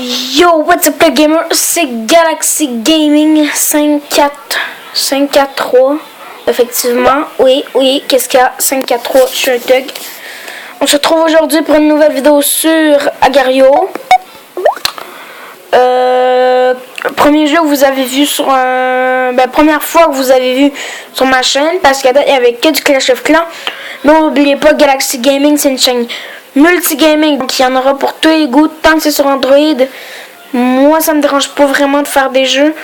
Yo, what's up les gamers, c'est Galaxy Gaming 543, effectivement, oui, qu'est-ce qu'il y a, 543, je suis un thug. On se retrouve aujourd'hui pour une nouvelle vidéo sur Agar.io. Premier jeu que vous avez vu sur première fois que vous avez vu sur ma chaîne, parce qu'à date il y avait que du Clash of Clans. Mais n'oubliez pas, Galaxy Gaming c'est une chaîne multigaming, donc il y en aura pour tous les goûts, tant que c'est sur Android. Moi ça me dérange pas vraiment de faire des jeux.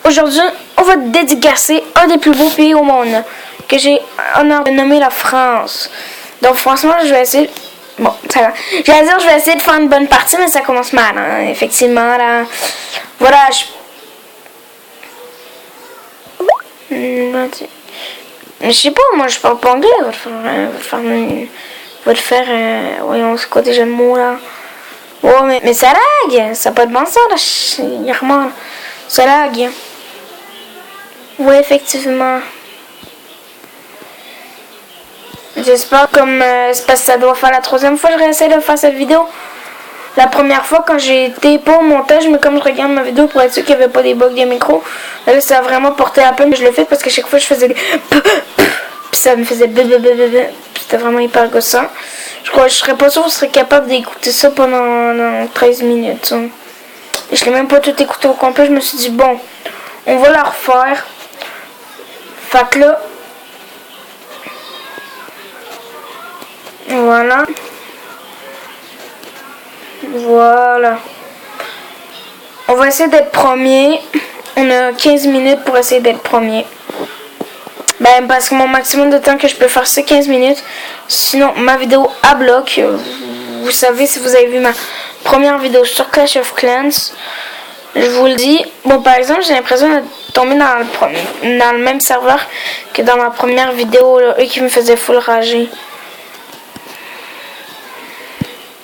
Aujourd'hui on va dédicacer un des plus beaux pays au monde, que j'ai l'honneur de nommer la France. Donc franchement je vais essayer. Bon, ça va. J'allais dire, je vais essayer de faire une bonne partie, mais ça commence mal, hein, effectivement, là. Voilà, Mais je sais pas, moi, je parle pas anglais. Va te faire, voyons, c'est quoi déjà le mot, là? Oh, mais ça lag! Ça n'a pas de bon sens, là, hier, ça lag. Ouais, effectivement. J'espère comme c'est parce que ça doit faire la troisième fois que je réessaye de faire cette vidéo. La première fois quand j'ai été pas au montage, mais comme je regarde ma vidéo pour être sûr qu'il n'y avait pas des bugs de micro, là ça a vraiment porté à peine. Je le fais parce que chaque fois je faisais des puis ça me faisait c'était vraiment hyper gossant. Je crois que je serais pas sûr que je serais capable d'écouter ça pendant 13 minutes. Hein. Et je l'ai même pas tout écouté au complet. Je me suis dit bon, on va la refaire. Fait que là, Voilà. On va essayer d'être premier. On a 15 minutes pour essayer d'être premier. Ben, parce que mon maximum de temps que je peux faire, c'est 15 minutes. Sinon, ma vidéo à bloc. Vous savez, si vous avez vu ma première vidéo sur Clash of Clans, je vous le dis. Bon, par exemple, j'ai l'impression de tomber dans le même serveur que dans ma première vidéo, là, eux qui me faisaient full rager.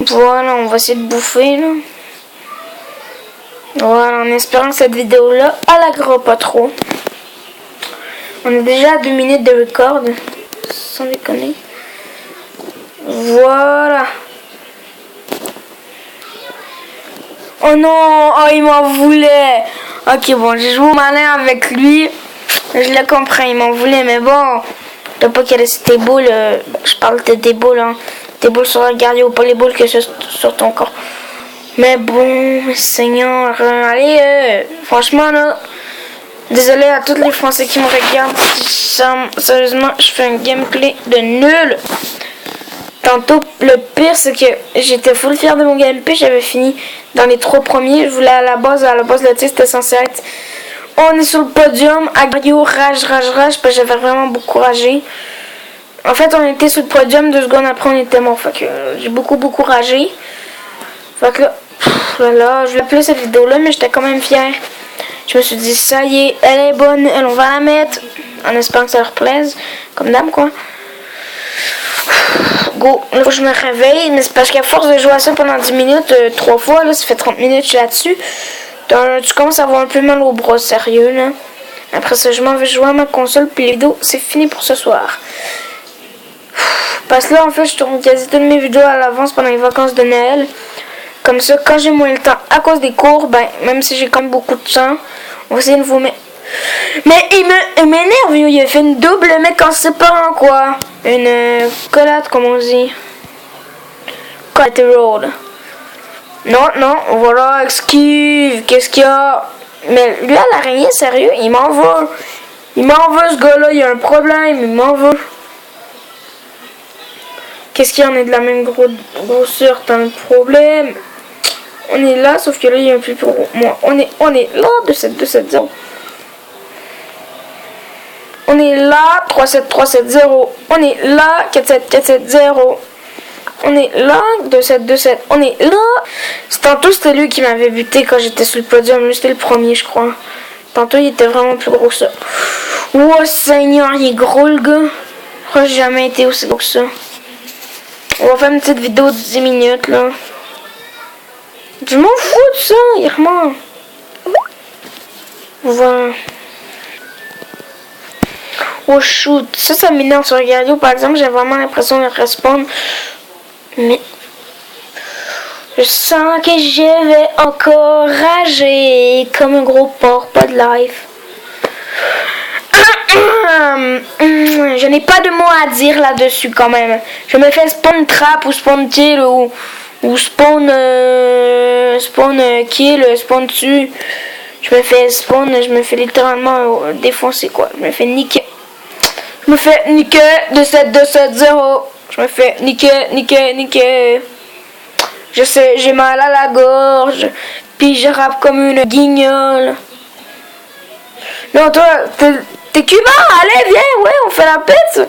Voilà, on va essayer de bouffer, là. Voilà, en espérant que cette vidéo-là, elle laguera pas trop. On est déjà à 2 minutes de record, sans déconner. Voilà. Oh non, oh il m'en voulait. Ok, bon, j'ai joué au malin avec lui. Je le comprends, il m'en voulait, mais bon. T'as pas qu'elle laisse tes boules, je parle de tes boules, hein. Tes boules sur Agar.io, pas les boules que sur ton corps. Mais bon, Seigneur, allez, franchement là, désolé à tous les Français qui me regardent. Sérieusement, je fais un gameplay de nul. Tantôt, le pire c'est que j'étais full fier de mon gameplay, j'avais fini dans les 3 premiers. Je voulais à la base le titre c'était censé être. On est sur le podium, Agar.io, rage, parce que j'avais vraiment beaucoup ragé. En fait, on était sur le podium, 2 secondes après, on était mort. Fait que j'ai beaucoup ragé. Fait que là, je voulais appeler cette vidéo-là, mais j'étais quand même fière. Je me suis dit, ça y est, elle est bonne, on va la mettre. En espérant que ça leur plaise. Comme d'hab, quoi. Go, là, je me réveille, mais c'est parce qu'à force de jouer à ça pendant 10 minutes, 3 fois, là, ça fait 30 minutes que je suis là-dessus. Tu commences à avoir un peu mal au bras, sérieux, là. Après ça, je m'en vais jouer à ma console, puis les vidéos, c'est fini pour ce soir. Parce que là, en fait, je tourne quasi toutes mes vidéos à l'avance pendant les vacances de Noël. Comme ça, quand j'ai moins le temps à cause des cours, ben, même si j'ai quand même beaucoup de temps, on va essayer de vous mettre. Mais il m'énerve, il a fait une double mec en séparant, quoi. Une collade, comme on dit. Collateral. Non, voilà, excuse, qu'est-ce qu'il y a? Mais lui, à l'araignée, sérieux, il m'en veut. Il m'en veut, ce gars-là, il y a un problème, il m'en veut. Qu'est-ce qu'il y en a de la même grosseur, t'as un problème. On est là, sauf que là, il y a un plus gros. Moi, on est là, 2-7-2-7-0. On est là, 3-7-3-7-0. On est là, 4-7-4-7-0. On est là, 2-7-2-7. On est là. Tantôt, c'était lui qui m'avait buté quand j'étais sur le podium. Lui, c'était le premier, je crois. Tantôt, il était vraiment plus gros que ça. Oh, Seigneur, il est gros, le gars. Je crois que j'ai jamais été aussi gros que ça. On va faire une petite vidéo de 10 minutes, là. Je m'en fous de ça, Irma. Voilà. Oh shoot, ça m'énerve sur Agar.io par exemple, j'ai vraiment l'impression de respondre. Mais Je sens que je vais encore rager comme un gros porc, pas de life. Je n'ai pas de mots à dire là-dessus quand même. Je me fais spawn trap ou spawn kill ou spawn kill, spawn dessus. Je me fais littéralement défoncer quoi. Je me fais niquer de 7-2-7-0. Je me fais niquer. Je sais, j'ai mal à la gorge. Puis je rappe comme une guignole. Non, toi, t'es cubain, allez, viens, ouais, on fait la pète.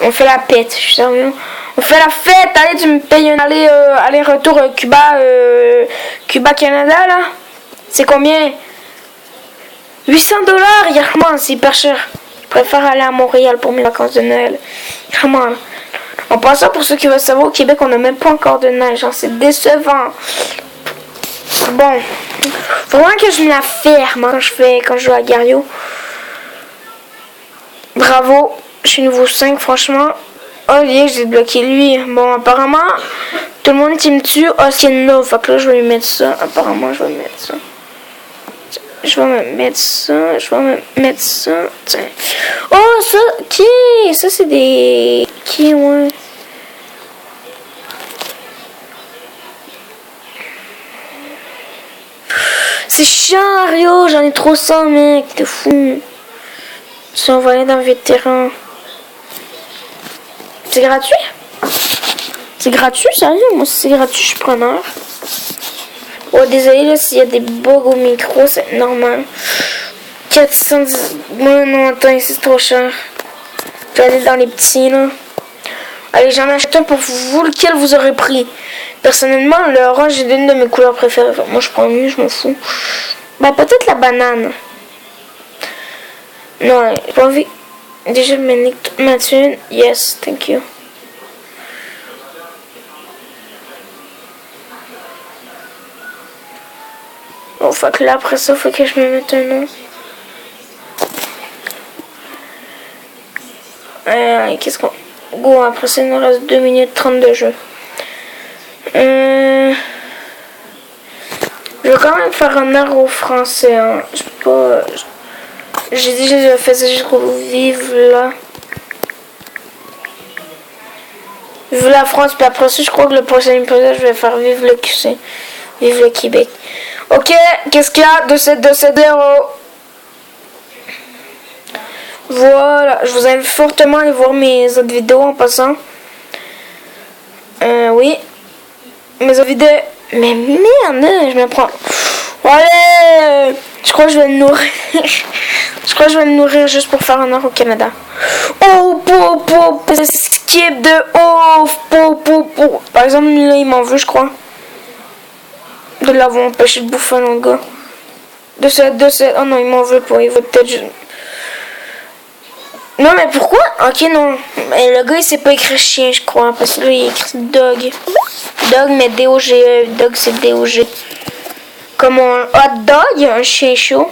On fait la pète, je suis sérieux. On fait la fête, allez, tu me payes un aller-retour Cuba-Canada, là. C'est combien? 800 $, comment, c'est hyper cher. Je préfère aller à Montréal pour mes vacances de Noël. Comment? En passant, pour ceux qui veulent savoir, au Québec, on n'a même pas encore de neige, hein, c'est décevant. Bon, faut vraiment que je me la ferme quand je joue à Gario. Bravo, je suis niveau 5 franchement. Oh lié, j'ai débloqué lui. Bon, apparemment, tout le monde qui me tue, oh c'est no. Fait que là, je vais lui mettre ça. Apparemment, je vais me mettre ça. Je vais me mettre ça. Tiens. Oh, ça, qui? Ça, c'est des... Qui, ouais? C'est chiant, Rio, j'en ai trop ça, mec, t'es fou. Si on va aller dans le vétéran. C'est gratuit? C'est gratuit, sérieux? Moi, si c'est gratuit, je suis preneur. Oh, désolé, là, s'il y a des bugs au micro, c'est normal. 410... Ouais, non, attends, c'est trop cher. Je vais aller dans les petits, là. Allez, j'en achète un pour vous, lequel vous aurez pris. Personnellement, le orange est une de mes couleurs préférées. Enfin, moi, je prends lui, je m'en fous. Bah, peut-être la banane. Non, j'ai pas envie. Déjà, Mathieu, yes, thank you. Bon, faut que là, après ça, faut que je me mette un nom. Qu'est-ce qu'on... Go, après ça, il nous reste 2 minutes 30 de jeu. Je vais quand même faire un heure au français. Hein. Je peux pas... J'ai déjà fait ça jusqu'au vive là. Vive la France, puis après ça, je crois que le prochain épisode, je vais faire vive le QC. Vive le Québec. Ok, qu'est-ce qu'il y a? 2720. Voilà, je vous invite fortement à aller voir mes autres vidéos en passant. Oui. Mes autres vidéos. Mais merde, je me prends. Allez! Je crois que je vais me nourrir. Je crois que je vais me nourrir juste pour faire un heure au Canada. Oh, skip de ouf. Par exemple, là, il m'en veut, je crois. De l'avoir empêché de bouffer un autre gars. De cette. Oh non, il m'en veut pas. Il veut peut-être juste. Non, mais pourquoi? Ok, non. Mais le gars, il sait pas écrire chien, je crois. Parce que là, il écrit dog. Dog, mais D-O-G-E. Dog, c'est D-O-G. Comme un hot dog, un chien chaud.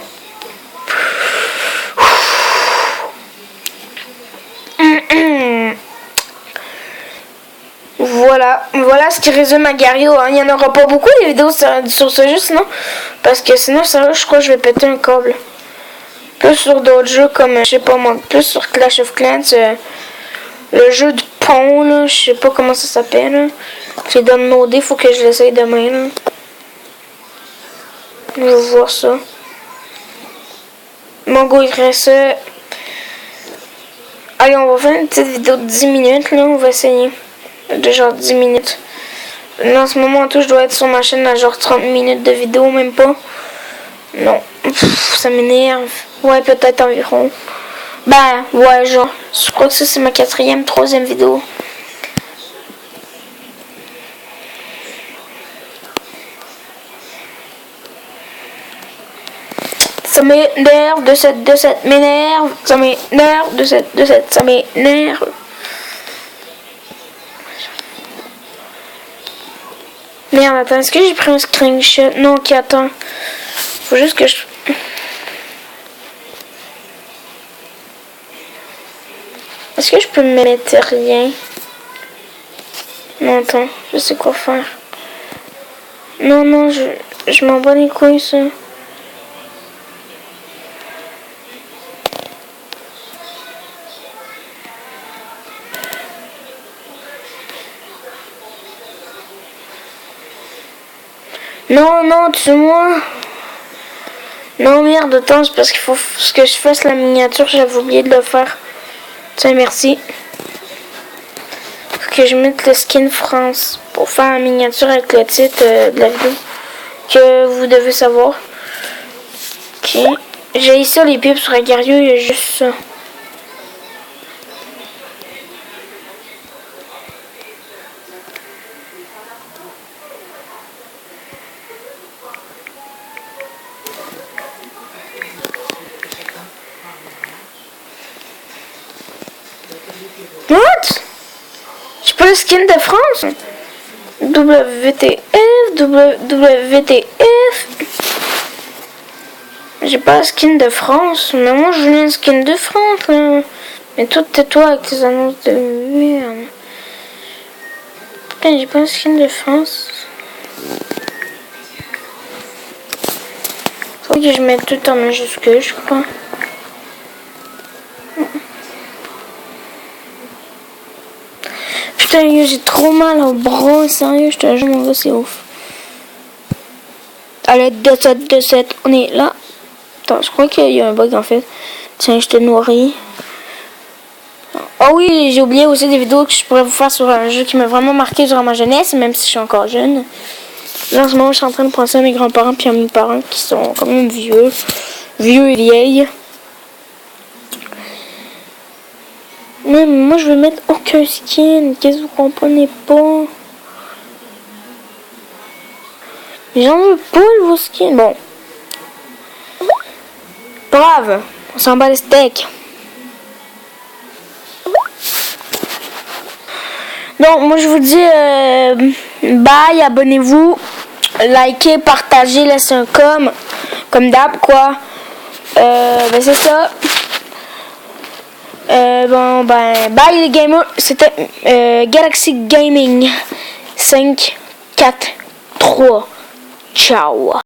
Voilà ce qui résume à Gario. Hein. Il n'y en aura pas beaucoup des vidéos sur ce jeu, sinon. Parce que sinon, sérieux, je crois que je vais péter un câble. Plus sur d'autres jeux comme, je sais pas moi, plus sur Clash of Clans, le jeu de pont, là, je sais pas comment ça s'appelle. J'ai downloadé, faut que je l'essaye demain. Là. Je vais voir ça. Mon go, il reste. Allez, on va faire une petite vidéo de 10 minutes, là, on va essayer. De genre 10 minutes. En ce moment, tout, je dois être sur ma chaîne à genre 30 minutes de vidéo, même pas. Non, ça m'énerve. Ouais, peut-être environ. Ben, ouais, genre. Je crois que ça, c'est ma 4e, 3e vidéo. Ça m'énerve de cette m'énerve. Ça m'énerve de cette ça m'énerve. Merde, attends, est-ce que j'ai pris un screenshot? Non, ok, attends. Faut juste que je... Est-ce que je peux me mettre rien? Non, attends, je sais quoi faire. Non, non, je m'en bats les couilles, ça. Non, non, tue-moi. Non, merde, attends, c'est parce qu'il faut que je fasse la miniature, j'avais oublié de le faire. Tiens, merci. Faut que je mette le skin France pour faire la miniature avec le titre de la vidéo que vous devez savoir. Ok. J'ai ça, les pubs sur Agario, il y a juste ça. What? J'ai pas le skin de France? WTF, WTF. J'ai pas le skin de France, mais moi je voulais un skin de France. Là. Mais toi, tais-toi avec tes annonces de merde. Putain, j'ai pas le skin de France. Faut que je mette tout en majuscule, je crois. Putain, j'ai trop mal au bras, sérieux, je te jure, mon gars, c'est ouf. Allez, 2-7, on est là. Attends, je crois qu'il y a un bug en fait. Tiens, je te nourris. Ah oui, j'ai oublié aussi des vidéos que je pourrais vous faire sur un jeu qui m'a vraiment marqué durant ma jeunesse, même si je suis encore jeune. Là, en ce moment, je suis en train de penser à mes grands-parents puis à mes parents qui sont quand même vieux et vieilles. Mais moi, je veux mettre aucun skin. Qu'est-ce que vous comprenez pas? J'en veux pas de vos skins. Bon. Brave. On s'en bat les steaks. Donc, moi, je vous dis bye, abonnez-vous, likez, partagez, laissez un comme d'hab, quoi. Ben, c'est ça. Bon, ben, bye les gamers. C'était Galaxy Gaming 5, 4, 3. Ciao.